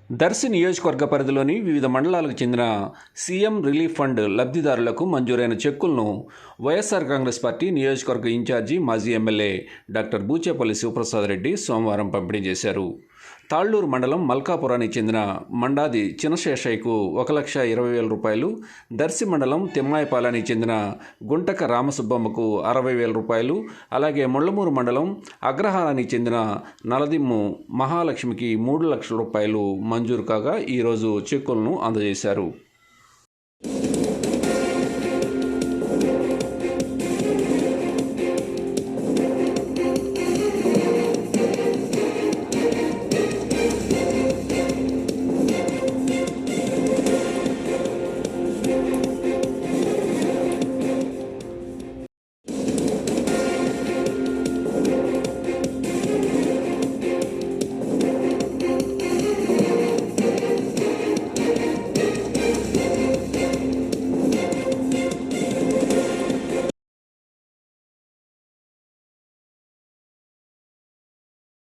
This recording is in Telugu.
దర్శి నియోజకవర్గ పరిధిలోని వివిధ మండలాలకు చెందిన సీఎం రిలీఫ్ ఫండ్ లబ్ధిదారులకు మంజూరైన చెక్కులను వైఎస్ఆర్ కాంగ్రెస్ పార్టీ నియోజకవర్గ ఇన్ఛార్జి మాజీ ఎమ్మెల్యే డాక్టర్ బూచేపల్లి శివప్రసాద్ రెడ్డి సోమవారం పంపిణీ చేశారు. తాళ్లూరు మండలం మల్కాపురానికి చెందిన మండాది చినశేషయ్యకు 1,20,000 రూపాయలు, దర్శి మండలం తిమ్మాయపాలానికి చెందిన గుంటక రామసుబ్బమ్మకు 60,000 రూపాయలు, అలాగే ముళ్లమూరు మండలం అగ్రహారానికి చెందిన నలదిమ్ము మహాలక్ష్మికి 3 లక్షల రూపాయలు మంజూరు కాగా ఈరోజు చెక్కులను అందజేశారు.